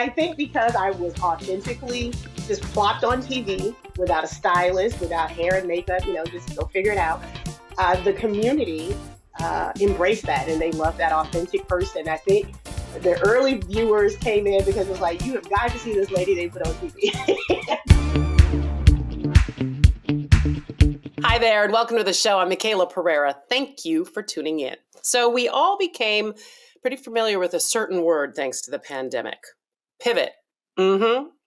I think because I was authentically just plopped on TV without a stylist, without hair and makeup, just go figure it out. The community embraced that and they loved that authentic person. I think the early viewers came in because it was like, you have got to see this lady they put on TV. Hi there, and welcome to the show. I'm Michaela Pereira. Thank you for tuning in. So we all became pretty familiar with a certain word thanks to the pandemic. Pivot.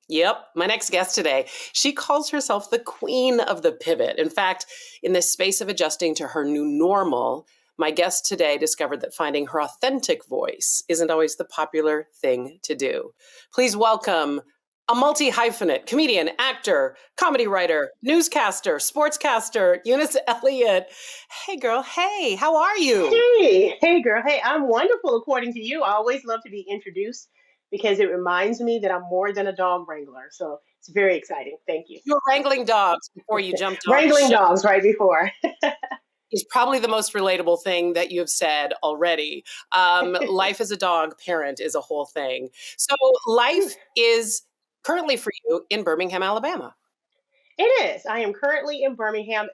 Yep. My next guest today, she calls herself the queen of the pivot. In fact, in this space of adjusting to her new normal, my guest today discovered that finding her authentic voice isn't always the popular thing to do. Please welcome a multi-hyphenate, comedian, actor, comedy writer, newscaster, sportscaster, Eunice Elliott. Hey girl, hey, how are you? Hey girl, hey, I'm wonderful according to you. I always love to be introduced because it reminds me that I'm more than a dog wrangler. So it's very exciting. Thank you. You were wrangling dogs before you jumped on the Wrangling show. dogs right before. Is probably the most relatable thing that you have said already. Life as a dog parent is a whole thing. So life is currently for you in Birmingham, Alabama. It is. I am currently in Birmingham,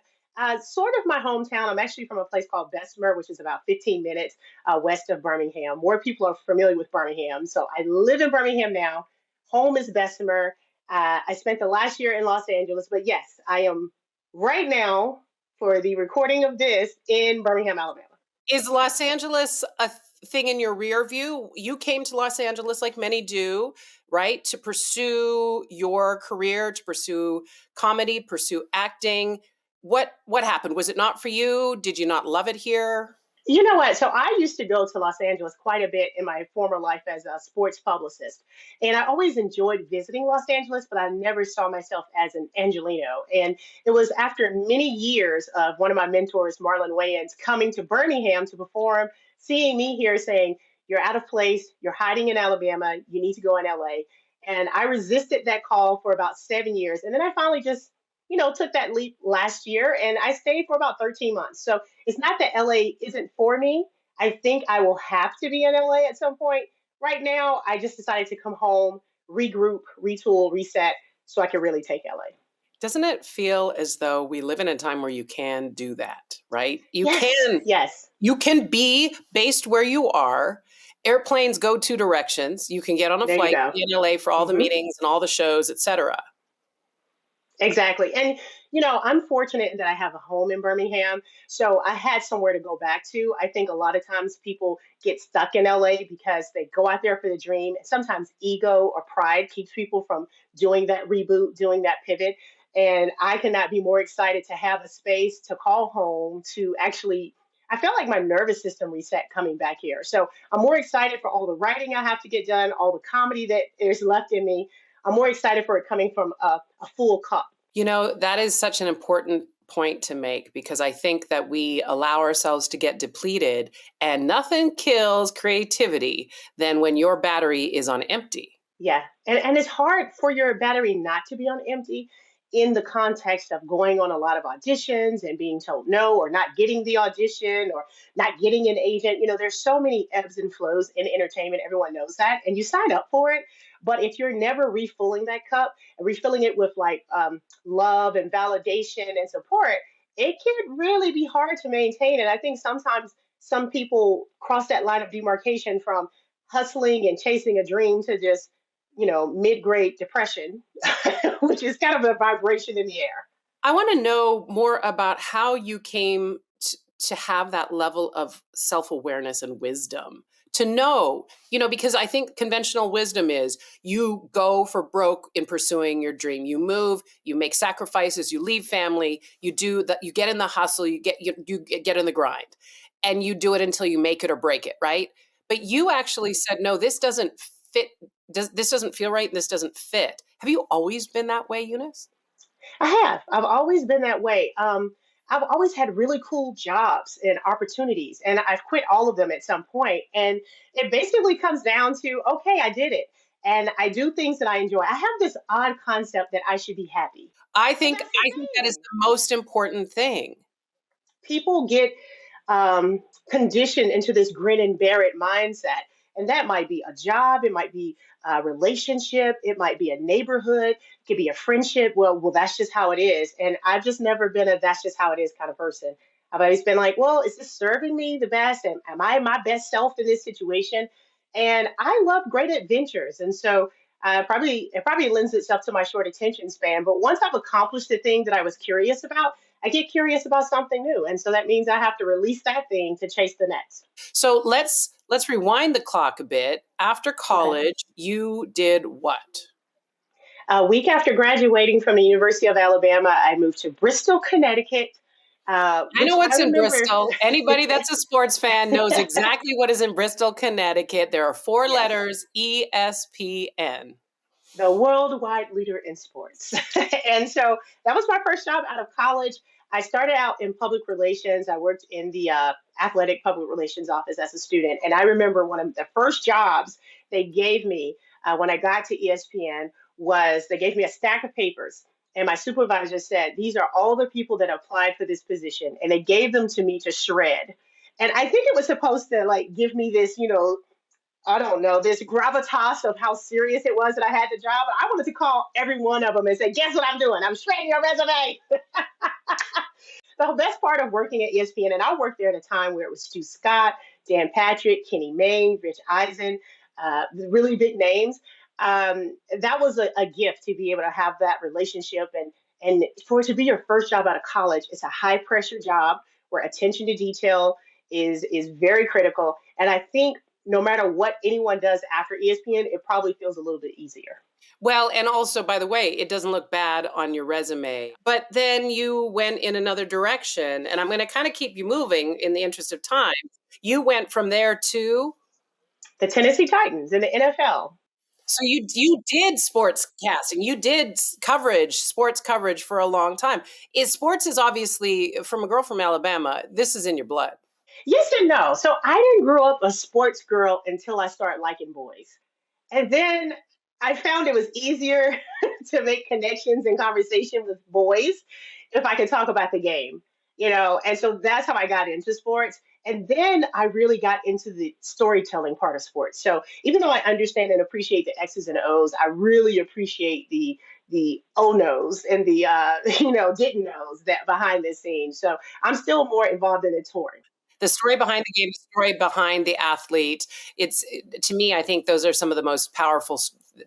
sort of my hometown. I'm actually from a place called Bessemer, which is about 15 minutes west of Birmingham. More people are familiar with Birmingham. So I live in Birmingham now. Home is Bessemer. I spent the last year in Los Angeles, but yes, I am right now for the recording of this in Birmingham, Alabama. Is Los Angeles a thing in your rear view? You came to Los Angeles like many do, right? To pursue your career, to pursue comedy, pursue acting. What happened? Was it not for you? Did you not love it here? You know what? So I used to go to Los Angeles quite a bit in my former life as a sports publicist. And I always enjoyed visiting Los Angeles, but I never saw myself as an Angelino. And it was after many years of one of my mentors, Marlon Wayans, coming to Birmingham to perform, seeing me here saying, you're out of place, you're hiding in Alabama, you need to go in LA. And I resisted that call for about 7 years. And then I finally just took that leap last year and I stayed for about 13 months. So it's not that LA isn't for me. I think I will have to be in LA at some point. Right now, I just decided to come home, regroup, retool, reset so I can really take LA. Doesn't it feel as though we live in a time where you can do that, right? Yes. You can be based where you are. Airplanes go two directions. You can get on a There you flight go. in LA for all the hmm meetings and all the shows, etc. Exactly. And, I'm fortunate that I have a home in Birmingham. So I had somewhere to go back to. I think a lot of times people get stuck in LA because they go out there for the dream. Sometimes ego or pride keeps people from doing that reboot, doing that pivot. And I cannot be more excited to have a space to call home to actually. I felt like my nervous system reset coming back here. So I'm more excited for all the writing I have to get done, all the comedy that is left in me. I'm more excited for it coming from a full cup. That is such an important point to make because I think that we allow ourselves to get depleted and nothing kills creativity than when your battery is on empty. Yeah. And it's hard for your battery not to be on empty in the context of going on a lot of auditions and being told no or not getting the audition or not getting an agent. There's so many ebbs and flows in entertainment. Everyone knows that. And you sign up for it. But if you're never refilling that cup and refilling it with like love and validation and support, it can really be hard to maintain. And I think sometimes some people cross that line of demarcation from hustling and chasing a dream to just mid-grade depression, which is kind of a vibration in the air. I want to know more about how you came to have that level of self-awareness and wisdom. To know, because I think conventional wisdom is you go for broke in pursuing your dream. You move, you make sacrifices, you leave family, you do that, you get in the hustle, you get in the grind, and you do it until you make it or break it, right? But you actually said, no, this doesn't fit. This doesn't feel right, and this doesn't fit. Have you always been that way, Eunice? I have. I've always been that way. I've always had really cool jobs and opportunities, and I've quit all of them at some point. And it basically comes down to, okay, I did it. And I do things that I enjoy. I have this odd concept that I should be happy. I And think that's I think the that is thing. the most important thing. People get conditioned into this grin and bear it mindset. And that might be a job, it might be a relationship, it might be a neighborhood, it could be a friendship. Well, that's just how it is. And I've just never been a that's just how it is kind of person. I've always been like, well, is this serving me the best? And am I my best self in this situation? And I love great adventures. And so probably it probably lends itself to my short attention span. But once I've accomplished the thing that I was curious about, I get curious about something new. And so that means I have to release that thing to chase the next. So let's rewind the clock a bit. After Okay. college, you did what? A week after graduating from the University of Alabama, I moved to Bristol, Connecticut, I which know I what's in remember. Bristol. Anybody that's a sports fan knows exactly what is in Bristol, Connecticut. There are four Yes, letters, ESPN. the worldwide leader in sports. And so that was my first job out of college. I started out in public relations. I worked in the athletic public relations office as a student. And I remember one of the first jobs they gave me when I got to ESPN was they gave me a stack of papers. And my supervisor said, these are all the people that applied for this position. And they gave them to me to shred. And I think it was supposed to like give me this, I don't know, this gravitas of how serious it was that I had the job. I wanted to call every one of them and say, guess what I'm doing? I'm shredding your resume. The best part of working at ESPN, and I worked there at a time where it was Stu Scott, Dan Patrick, Kenny Mayne, Rich Eisen, really big names. That was a gift to be able to have that relationship and for it to be your first job out of college. It's a high pressure job where attention to detail is very critical. And I think no matter what anyone does after ESPN, it probably feels a little bit easier. Well, and also, by the way, it doesn't look bad on your resume. But then you went in another direction, and I'm going to kind of keep you moving in the interest of time. You went from there to, The Tennessee Titans in the NFL. so you did sports casting, you did coverage, sports coverage for a long time. Is sports is obviously from a girl from Alabama. This is in your blood. Yes and no. So I didn't grow up a sports girl until I started liking boys. And then I found it was easier to make connections and conversation with boys if I could talk about the game, And so that's how I got into sports. And then I really got into the storytelling part of sports. So even though I understand and appreciate the X's and O's, I really appreciate the oh no's and the didn't knows that behind the scenes. So I'm still more involved in the touring. The story behind the game, the story behind the athlete. It's to me, I think those are some of the most powerful,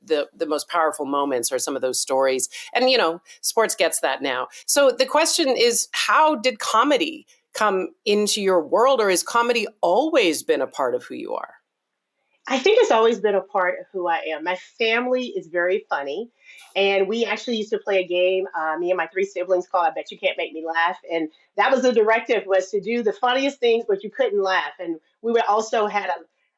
the most powerful moments are some of those stories. And sports gets that now. So the question is, how did comedy come into your world, or has comedy always been a part of who you are? I think it's always been a part of who I am. My family is very funny. And we actually used to play a game, me and my three siblings called I Bet You Can't Make Me Laugh. And that was the directive was to do the funniest things, but you couldn't laugh. And we would also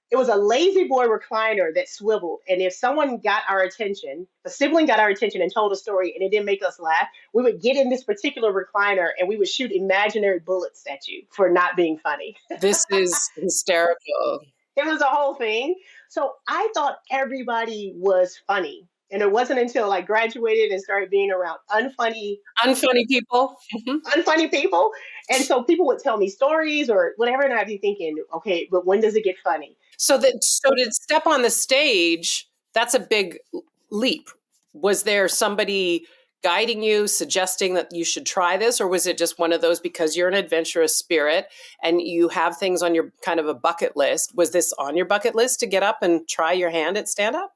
it was a lazy boy recliner that swiveled. And if someone got our attention, a sibling got our attention and told a story and it didn't make us laugh, we would get in this particular recliner and we would shoot imaginary bullets at you for not being funny. This is hysterical. It was a whole thing. So I thought everybody was funny. And it wasn't until I graduated and started being around Unfunny people. Mhm. unfunny people. And so people would tell me stories or whatever, and I'd be thinking, okay, but when does it get funny? So to step on the stage, that's a big leap. Was there somebody guiding you, suggesting that you should try this, or was it just one of those because you're an adventurous spirit and you have things on your kind of a bucket list? Was this on your bucket list to get up and try your hand at stand up?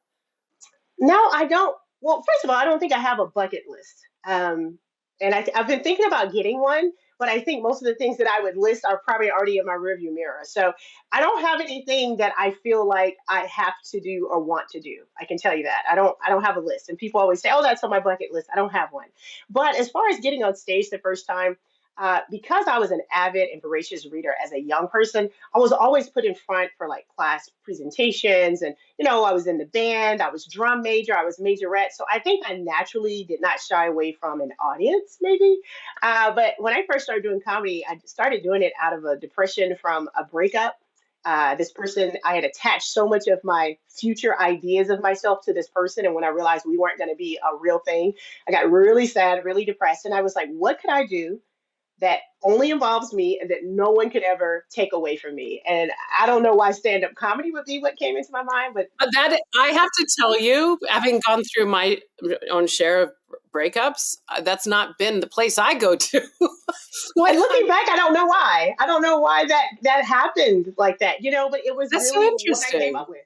No, I don't. Well, first of all, I don't think I have a bucket list. And I've been thinking about getting one, but I think most of the things that I would list are probably already in my rearview mirror. So I don't have anything that I feel like I have to do or want to do. I can tell you that. I don't have a list. And people always say, "Oh, that's on my bucket list." I don't have one. But as far as getting on stage the first time, because I was an avid and voracious reader as a young person, I was always put in front for like class presentations. And, I was in the band, I was drum major, I was majorette. So I think I naturally did not shy away from an audience, maybe. But when I first started doing comedy, I started doing it out of a depression from a breakup. This person, I had attached so much of my future ideas of myself to this person. And when I realized we weren't going to be a real thing, I got really sad, really depressed. And I was like, what could I do that only involves me and that no one could ever take away from me. And I don't know why stand-up comedy would be what came into my mind, but That I have to tell you, having gone through my own share of breakups, that's not been the place I go to. when and I'm, looking back, I don't know why. I don't know why that happened like that, but it was that's so really what I came interesting. up with.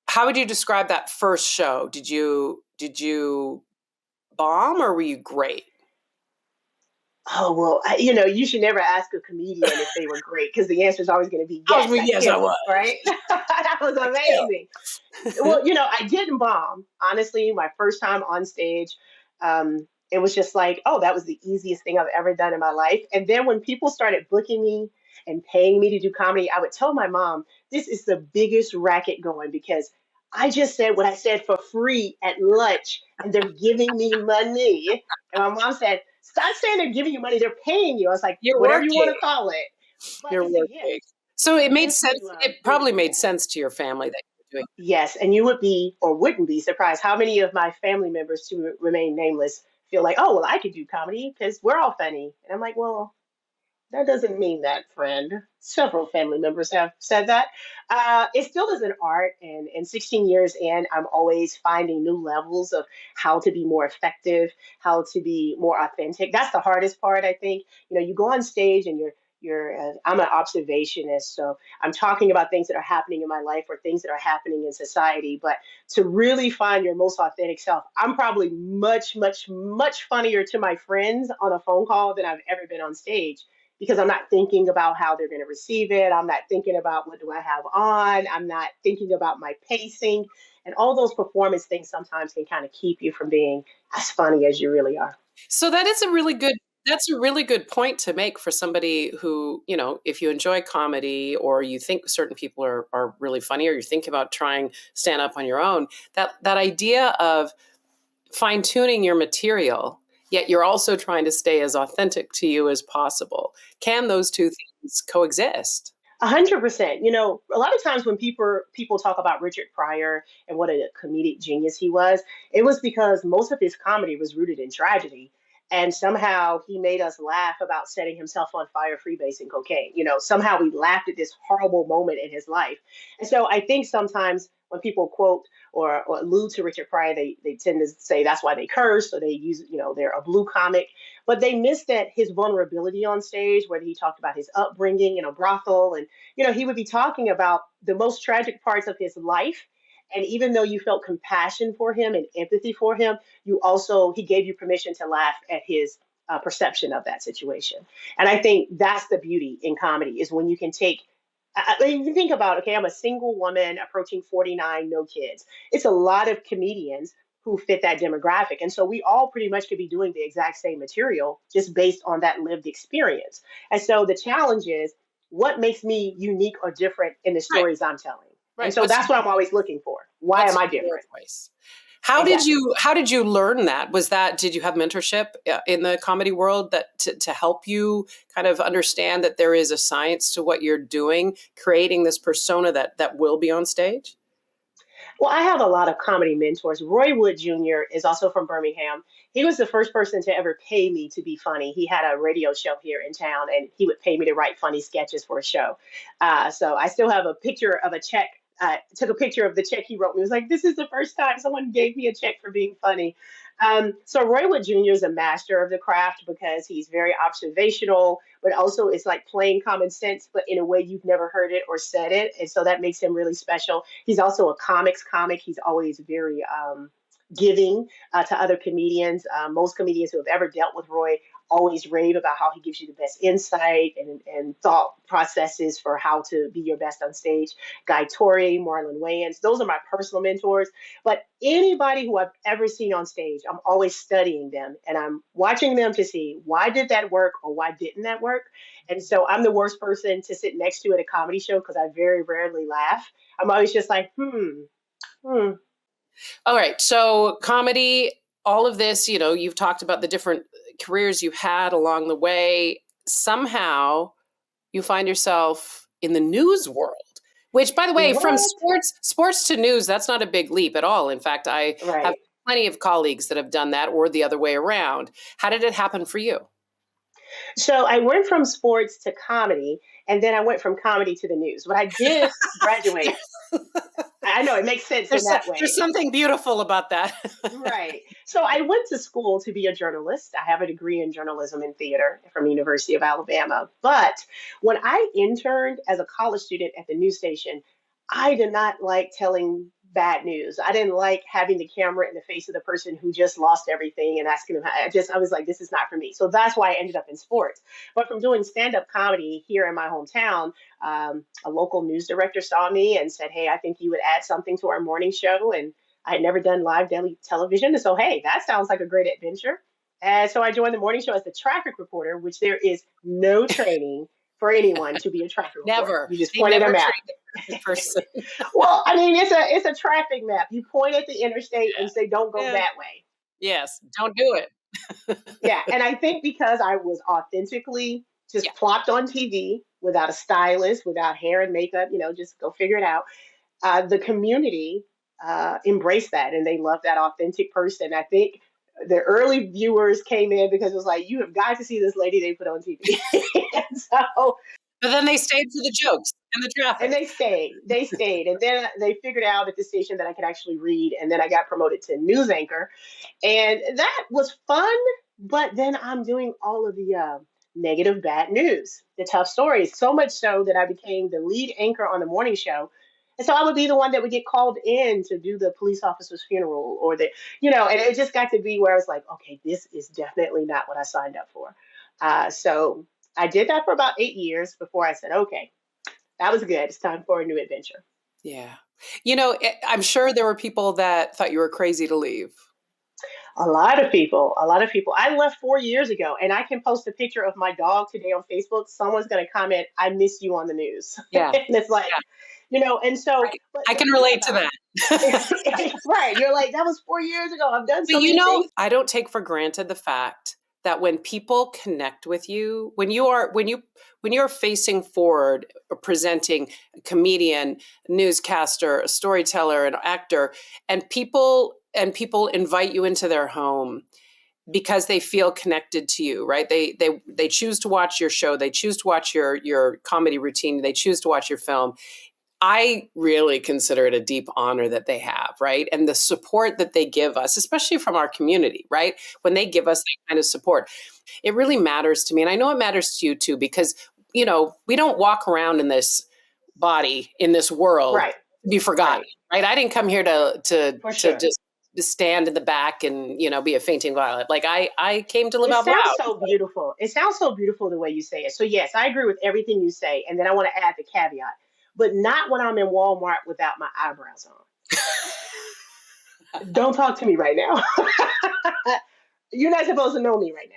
How would you describe that first show? Did you bomb or were you great? Oh, well, you should never ask a comedian if they were great because the answer is always going to be I was, yes, I yes, I killed, was. right? That was I killed. amazing. Well, I didn't bomb. Honestly, my first time on stage, it was just like, oh, that was the easiest thing I've ever done in my life. And then when people started booking me and paying me to do comedy, I would tell my mom, this is the biggest racket going because I just said what I said for free at lunch and they're giving me money. And my mom said, stop saying they're giving you money, they're paying you. I was like, You're whatever you want working. to call it. But You're it's a working. gift. So It's it a made gift sense. to It give to probably made people. sense to your family that you were doing. Yes, and you would be or wouldn't be surprised how many of my family members, to remain nameless, feel like, oh, well, I could do comedy because we're all funny. And I'm like, well, that doesn't mean that, friend. Several family members have said that. It still is an art, and 16 years in, I'm always finding new levels of how to be more effective, how to be more authentic. That's the hardest part, I think. You go on stage and I'm an observationist, so I'm talking about things that are happening in my life or things that are happening in society. But to really find your most authentic self, I'm probably much, much, much funnier to my friends on a phone call than I've ever been on stage because I'm not thinking about how they're going to receive it. I'm not thinking about what do I have on. I'm not thinking about my pacing. And all those performance things sometimes can kind of keep you from being as funny as you really are. So that's a really good point to make for somebody who, if you enjoy comedy or you think certain people are really funny or you think about trying stand up on your own, that idea of fine tuning your material, yet you're also trying to stay as authentic to you as possible. Can those two things coexist? 100%. A lot of times when people talk about Richard Pryor and what a comedic genius he was, it was because most of his comedy was rooted in tragedy. And somehow he made us laugh about setting himself on fire freebasing cocaine. Somehow we laughed at this horrible moment in his life. And so I think sometimes when people quote or allude to Richard Pryor, they tend to say that's why they curse or they use, they're a blue comic. But they missed that his vulnerability on stage, where he talked about his upbringing in a brothel, and he would be talking about the most tragic parts of his life. And even though you felt compassion for him and empathy for him, he gave you permission to laugh at his perception of that situation. And I think that's the beauty in comedy is when you can take. You think about, okay, I'm a single woman approaching 49, no kids. It's a lot of comedians who fit that demographic. And so we all pretty much could be doing the exact same material just based on that lived experience. And so the challenge is what makes me unique or different in the Right, stories I'm telling? And right. so that's what I'm always looking for. Why am What's I your different? voice? How did Exactly. you learn that? Did you have mentorship in the comedy world that to help you kind of understand that there is a science to what you're doing, creating this persona that will be on stage? Well, I have a lot of comedy mentors. Roy Wood Jr. is also from Birmingham. He was the first person to ever pay me to be funny. He had a radio show here in town, and he would pay me to write funny sketches for a show. So I still have a picture of a check. Took a picture of the check he wrote me. It was like, this is the first time someone gave me a check for being funny. So Roy Wood Jr. is a master of the craft because he's very observational, but also it's like playing common sense, but in a way you've never heard it or said it. And so that makes him really special. He's also a comics comic. He's always very giving to other comedians. Most comedians who have ever dealt with Roy always rave about how he gives you the best insight and thought processes for how to be your best on stage. Guy Torrey, Marlon Wayans, those are my personal mentors. But anybody who I've ever seen on stage, I'm always studying them and I'm watching them to see why did that work or why didn't that work. And so I'm the worst person to sit next to at a comedy show because I very rarely laugh. I'm always just like, hmm. All right. So comedy, all of this, you've talked about the different careers you've had along the way. Somehow you find yourself in the news world, which by the way, from What? sports to news, that's not a big leap at all. In fact, I have Right. plenty of colleagues that have done that or the other way around. How did it happen for you? So I went from sports to comedy, and then I went from comedy to the news. But I did graduate. I know it makes sense in that There's way. something beautiful about that. Right. So I went to school to be a journalist. I have a degree in journalism and theater from the University of Alabama. But when I interned as a college student at the news station, I did not like telling bad news. I didn't like having the camera in the face of the person who just lost everything and asking them how. I was like, this is not for me. So that's why I ended up in sports. But from doing stand-up comedy here in my hometown, a local news director saw me and said, hey, I think you would add something to our morning show. And I had never done live daily television. And so, hey, that sounds like a great adventure. And so I joined the morning show as the traffic reporter, which there is no training for anyone to be a traffic reporter. Never. You just They point at a never map. trained the person. Well, I mean, it's a traffic map. You point at the interstate and say, don't go Yeah. that way. Yes. Don't do it. Yeah. And I think because I was authentically just Yeah. plopped on TV without a stylist, without hair and makeup, just go figure it out. The community embraced that and they loved that authentic person. I think the early viewers came in because it was like, you have got to see this lady they put on TV. And so, But then they stayed for the jokes and the and traffic. they stayed. And then they figured out at the station that I could actually read. And then I got promoted to news anchor. And that was fun. But then I'm doing all of the negative, bad news, the tough stories, so much so that I became the lead anchor on the morning show. And so I would be the one that would get called in to do the police officer's funeral or and it just got to be where I was like, okay, this is definitely not what I signed up for. So I did that for about 8 years before I said, okay, that was good. It's time for a new adventure. Yeah. I'm sure there were people that thought you were crazy to leave. A lot of people, a lot of people. I left 4 years ago, and I can post a picture of my dog today on Facebook. Someone's going to comment, "I miss you on the news," Yeah. and it's like, Yeah. and so, but I can the thing relate to about that. it, right? You're like, that was 4 years ago. I've done But so many things. I don't take for granted the fact that when people connect with you, when you're facing forward, presenting a comedian, a newscaster, a storyteller, an actor, and people invite you into their home because they feel connected to you, right? They choose to watch your show, they choose to watch your comedy routine, they choose to watch your film. I really consider it a deep honor that they have, right? And the support that they give us, especially from our community, right? When they give us that kind of support, it really matters to me. And I know it matters to you too, because, we don't walk around in this body, in this world, Right, to be forgotten, right, right? I didn't come here for to sure. just stand in the back and, be a fainting violet. Like I came to live It out sounds loud. so beautiful. It sounds so beautiful the way you say it. So yes, I agree with everything you say, and then I want to add the caveat, but not when I'm in Walmart without my eyebrows on. Don't talk to me right now. You're not supposed to know me right now.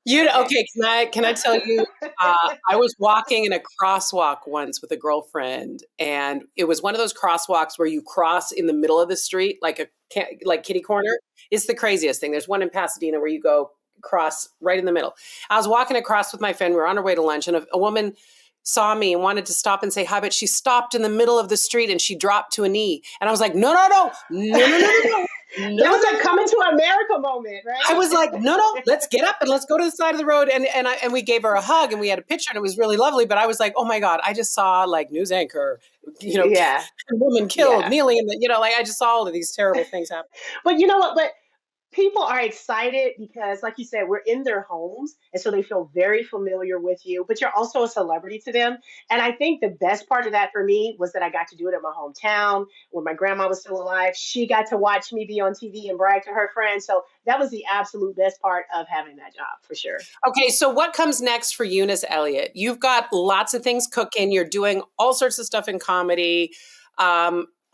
Okay. Okay, can I tell you, I was walking in a crosswalk once with a girlfriend, and it was one of those crosswalks where you cross in the middle of the street, like kitty corner. It's the craziest thing. There's one in Pasadena where you go cross right in the middle. I was walking across with my friend. We were on our way to lunch, and a woman saw me and wanted to stop and say hi, but she stopped in the middle of the street and she dropped to a knee. And I was like, no, no, no, no, no, no, no, no. No, That no, was no, a no. coming to America moment, I right? was like, no, no, let's get up and let's go to the side of the road. And we gave her a hug and we had a picture and it was really lovely. But I was like, oh my God, I just saw like news anchor, Yeah, woman killed, yeah. kneeling in the, like I just saw all of these terrible things happen. But you know what? But people are excited because, like you said, we're in their homes. And so they feel very familiar with you, but you're also a celebrity to them. And I think the best part of that for me was that I got to do it in my hometown when my grandma was still alive. She got to watch me be on TV and brag to her friends. So that was the absolute best part of having that job for sure. Okay, so what comes next for Eunice Elliott? You've got lots of things cooking. You're doing all sorts of stuff in comedy.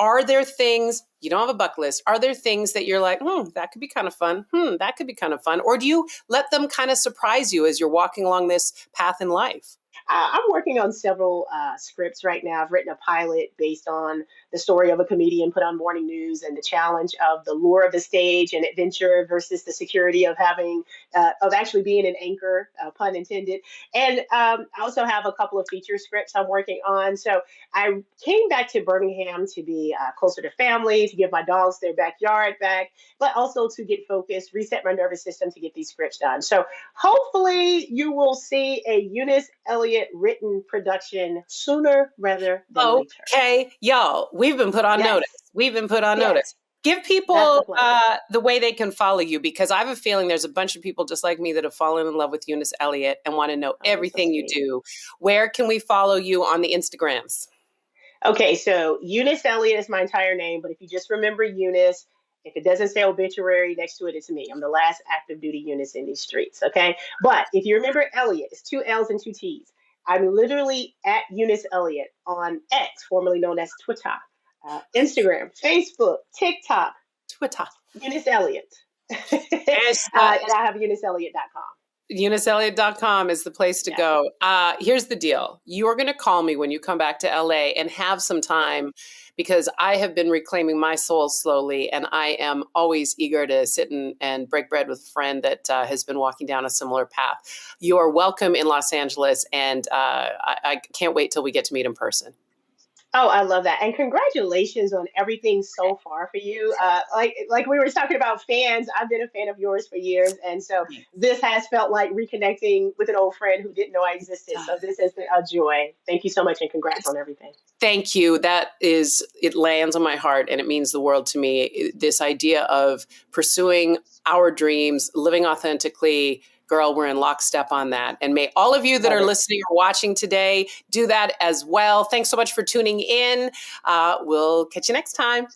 Are there things, you don't have a bucket list, are there things that you're like, that could be kind of fun? That could be kind of fun. Or do you let them kind of surprise you as you're walking along this path in life? I'm working on several scripts right now. I've written a pilot based on the story of a comedian put on morning news and the challenge of the lure of the stage and adventure versus the security of having of actually being an anchor, pun intended. And I also have a couple of feature scripts I'm working on. So I came back to Birmingham to be closer to family, to give my dogs their backyard back, but also to get focused, reset my nervous system to get these scripts done. So hopefully you will see a Eunice Elliott written production sooner rather than later. Okay, y'all, we've been put on Yes, notice. We've been put on yes, notice. Give that's the people plan. the way they can follow you, because I have a feeling there's a bunch of people just like me that have fallen in love with Eunice Elliott and want to know Oh, that's so everything you sweet. do. Where can we follow you on the Instagrams? Okay, so Eunice Elliott is my entire name, but if you just remember Eunice, if it doesn't say obituary next to it, it's me. I'm the last active duty Eunice in these streets, okay? But if you remember Elliott, it's two L's and two T's. I'm literally at Eunice Elliott on X, formerly known as Twitter, Instagram, Facebook, TikTok, Twitter. Eunice Elliott. And And I have euniceelliott.com. EuniceElliott.com is the place to Yes. go. Here's the deal. You're going to call me when you come back to LA and have some time, because I have been reclaiming my soul slowly, and I am always eager to sit and break bread with a friend that has been walking down a similar path. You are welcome in Los Angeles, and I can't wait till we get to meet in person. Oh, I love that. And congratulations on everything so far for you. Like we were talking about fans, I've been a fan of yours for years. And so this has felt like reconnecting with an old friend who didn't know I existed. So this has been a joy. Thank you so much and congrats on everything. Thank you. It lands on my heart and it means the world to me. This idea of pursuing our dreams, living authentically. Girl, we're in lockstep on that. And may all of you that Love are it. listening or watching today do that as well. Thanks so much for tuning in. We'll catch you next time.